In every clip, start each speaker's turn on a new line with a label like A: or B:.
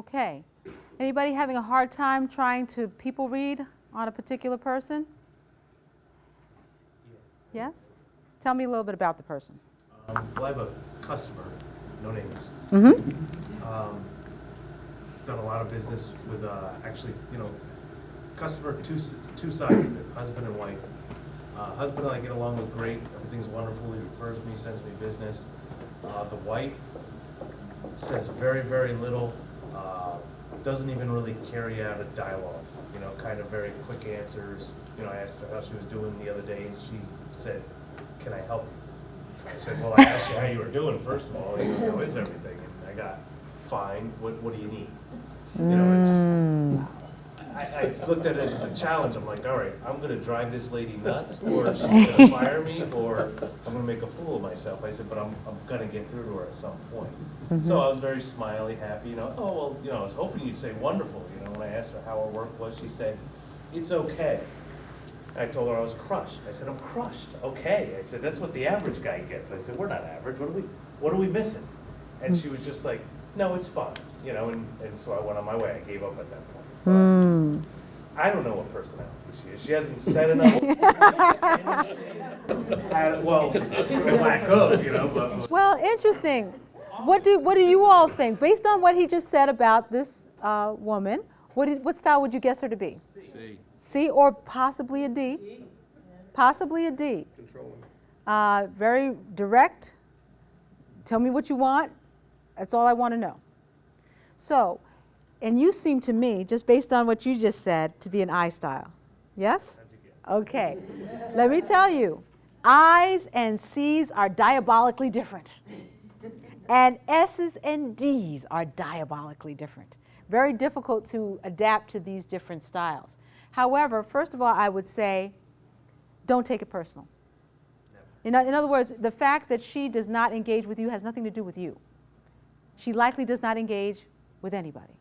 A: Okay. Anybody having a hard time trying to people read on a particular person?
B: Yeah.
A: Yes? Tell me a little bit about the person.
B: Well, I have a customer, no names.
A: Mm-hmm.
B: Done a lot of business with, actually, customer, two sides of it, husband and wife. Husband and I get along with great, everything's wonderful, he refers me, sends me business. The wife says very, very little, doesn't even really carry out a dialogue, kind of very quick answers. I asked her how she was doing the other day, and she said, "Can I help you?" I said, "Well, I asked you how you were doing, first of all, how is everything?" And I got, "Fine, what do you need?" I looked at it as a challenge. I'm like, all right, I'm going to drive this lady nuts, or she's going to fire me, or I'm going to make a fool of myself. I said, but I'm going to get through to her at some point.
A: Mm-hmm.
B: So I was very smiley, happy, oh, well, I was hoping you'd say wonderful. When I asked her how her work was, she said, "It's okay." I told her I was crushed. I said, "I'm crushed." "Okay." I said, "That's what the average guy gets." I said, "We're not average. What are we missing?" And she was just like, "No, it's fine." And so I went on my way. I gave up at that point. I don't know what personality she is. She hasn't said enough. Well, she's a lack of, but.
A: Well, interesting. What do you all think? Based on what he just said about this woman, what style would you guess her to be?
C: C.
A: C or possibly a D?
D: C?
A: Possibly a D.
C: Controlling.
A: Very direct. Tell me what you want. That's all I want to know. So, and you seem to me, just based on what you just said, to be an I style. Yes? Okay. Let me tell you, I's and C's are diabolically different. And S's and D's are diabolically different. Very difficult to adapt to these different styles. However, first of all, I would say, don't take it personal. In other words, the fact that she does not engage with you has nothing to do with you. She likely does not engage with anybody.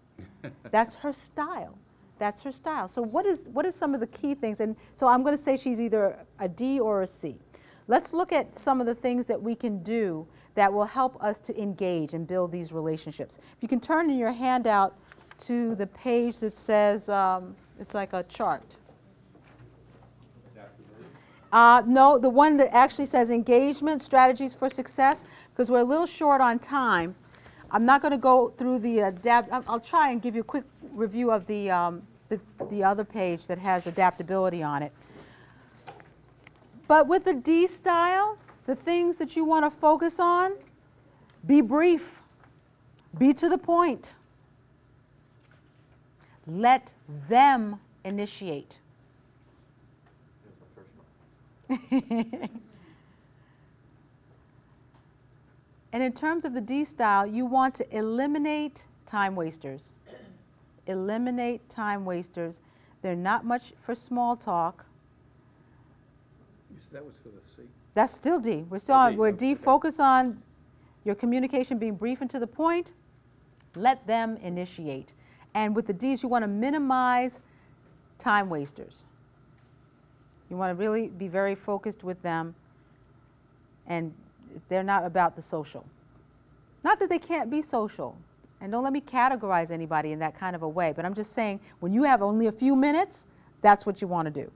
A: That's her style. That's her style. So what is some of the key things? And so I'm going to say she's either a D or a C. Let's look at some of the things that we can do that will help us to engage and build these relationships. If you can turn in your handout to the page that says, it's like a chart. No, the one that actually says engagement, strategies for success, because we're a little short on time. I'm not going to go through the I'll try and give you a quick review of the other page that has adaptability on it. But with the D style, the things that you want to focus on, be brief, be to the point. Let them initiate. And in terms of the D style, you want to eliminate time wasters. Eliminate time wasters. They're not much for small talk.
C: You said that was for the C.
A: That's still D. We're still on, we're D.
C: Okay.
A: Focus on your communication being brief and to the point. Let them initiate. And with the D's, you want to minimize time wasters. You want to really be very focused with them, and they're not about the social. Not that they can't be social, and don't let me categorize anybody in that kind of a way, but I'm just saying when you have only a few minutes, that's what you want to do.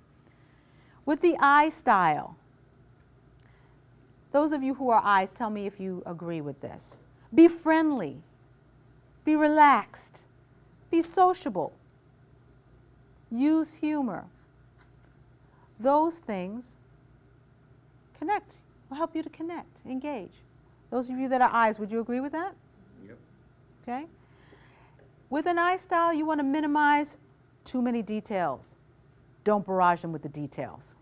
A: With the I style, those of you who are I's, tell me if you agree with this. Be friendly, be relaxed, be sociable, use humor. Those things connect, will help you to connect, engage. Those of you that are I's, would you agree with that?
C: Yep.
A: Okay. With an I style, you want to minimize too many details. Don't barrage them with the details.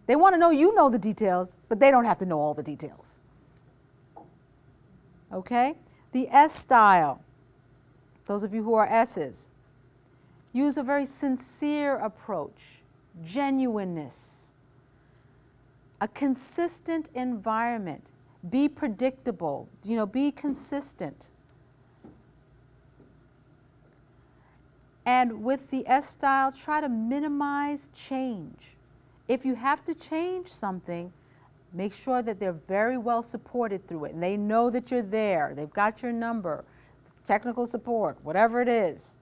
A: They want to know you know the details, but they don't have to know all the details. Okay? The S style, those of you who are S's, use a very sincere approach, genuineness, a consistent environment. Be predictable, be consistent. And with the S style, try to minimize change. If you have to change something, make sure that they're very well supported through it and they know that you're there. They've got your number. technical support, whatever it is.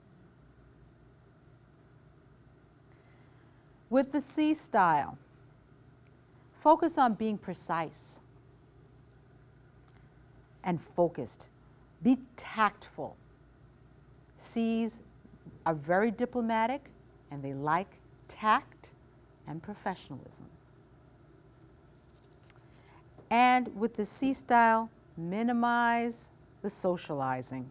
A: With the C style, focus on being precise and focused. Be tactful. C's are very diplomatic and they like tact and professionalism. And with the C style, minimize the socializing.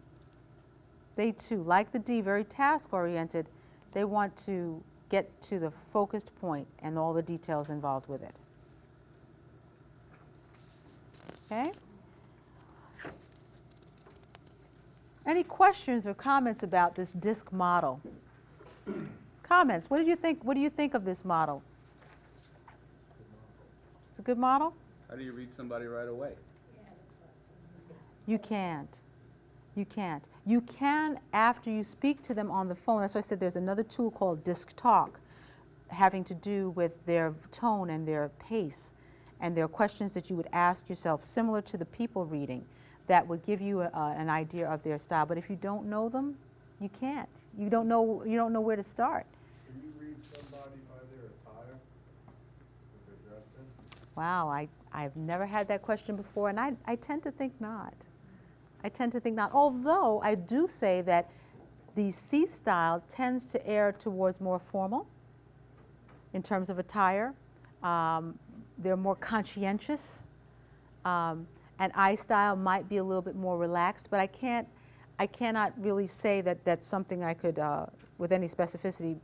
A: They too, like the D, very task-oriented. They want to get to the focused point and all the details involved with it. Okay? Any questions or comments about this DISC model? Comments? What do you think? What do you think of this model? It's a good model?
D: How do you read somebody right away?
A: You can't. You can't. You can after you speak to them on the phone. That's why I said there's another tool called DISC Talk, having to do with their tone and their pace. And there are questions that you would ask yourself, similar to the people reading, that would give you an idea of their style. But if you don't know them, you can't. You don't know where to start.
E: Can you read somebody by their attire? What they're dressed in?
A: Wow, I've never had that question before, and I tend to think not. I tend to think not. Although I do say that the C style tends to err towards more formal in terms of attire. They're more conscientious. And I style might be a little bit more relaxed, but I cannot really say that that's something I could, with any specificity,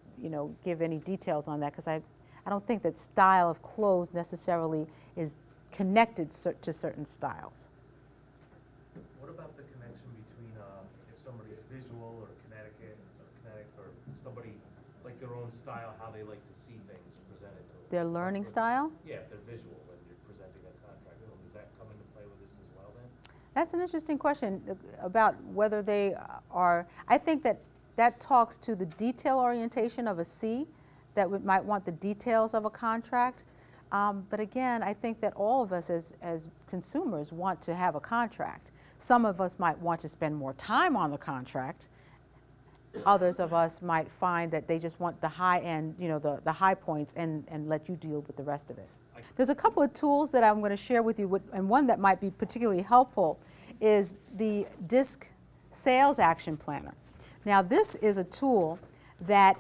A: give any details on that, because I don't think that style of clothes necessarily is connected to certain styles.
B: What about the connection between if somebody's visual or kinetic or somebody like their own style, how they like to see things presented to them?
A: Their learning style?
B: Yeah, if they're visual when you're presenting a contract. Does that come into play with this as well then?
A: That's an interesting question about whether they are. I think that talks to the detail orientation of a C, that might want the details of a contract. But again, I think that all of us as consumers want to have a contract. Some of us might want to spend more time on the contract. Others of us might find that they just want the high end, the high points, and let you deal with the rest of it. There's a couple of tools that I'm going to share with you, and one that might be particularly helpful is the DISC Sales Action Planner. Now, this is a tool that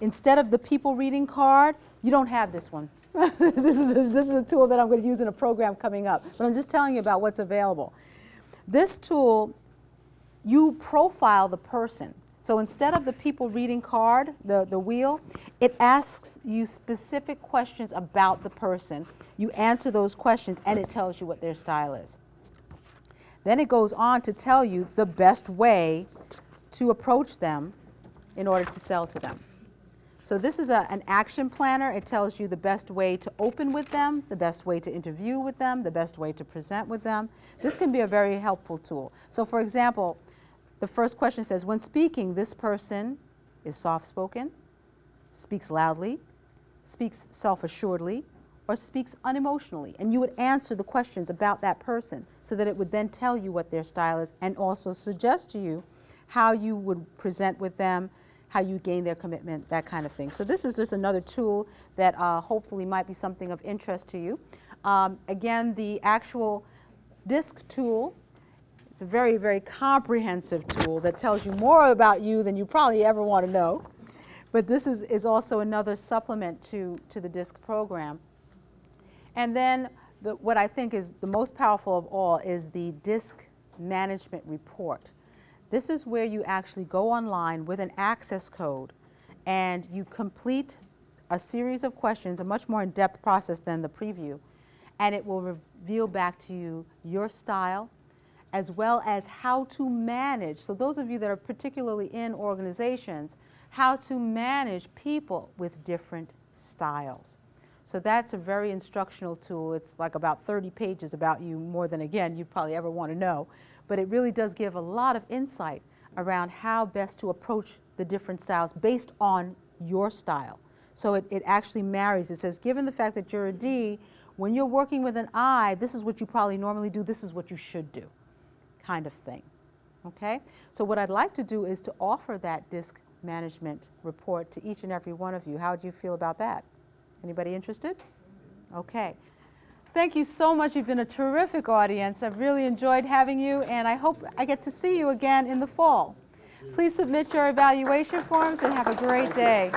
A: instead of the people reading card, you don't have this one. This is a tool that I'm going to use in a program coming up, but I'm just telling you about what's available. This tool, you profile the person. So instead of the people reading card, the wheel, it asks you specific questions about the person. You answer those questions and it tells you what their style is. Then it goes on to tell you the best way to approach them in order to sell to them. So this is an action planner. It tells you the best way to open with them, the best way to interview with them, the best way to present with them. This can be a very helpful tool. So for example, the first question says, when speaking, this person is soft-spoken, speaks loudly, speaks self-assuredly, or speaks unemotionally. And you would answer the questions about that person so that it would then tell you what their style is and also suggest to you how you would present with them, how you gain their commitment, that kind of thing. So this is just another tool that hopefully might be something of interest to you. Again, the actual DISC tool, it's a very, very comprehensive tool that tells you more about you than you probably ever want to know. But this is also another supplement to the DISC program. And then what I think is the most powerful of all is the DISC Management Report. This is where you actually go online with an access code and you complete a series of questions, a much more in-depth process than the preview, and it will reveal back to you your style as well as how to manage. So those of you that are particularly in organizations, how to manage people with different styles. So that's a very instructional tool. It's like about 30 pages about you, more than, again, you'd probably ever want to know. But it really does give a lot of insight around how best to approach the different styles based on your style. So it actually marries. It says, given the fact that you're a D, when you're working with an I, this is what you probably normally do, this is what you should do, kind of thing. Okay? So what I'd like to do is to offer that disc management report to each and every one of you. How do you feel about that? Anybody interested? Okay. Thank you so much. You've been a terrific audience. I've really enjoyed having you, and I hope I get to see you again in the fall. Please submit your evaluation forms and have a great day.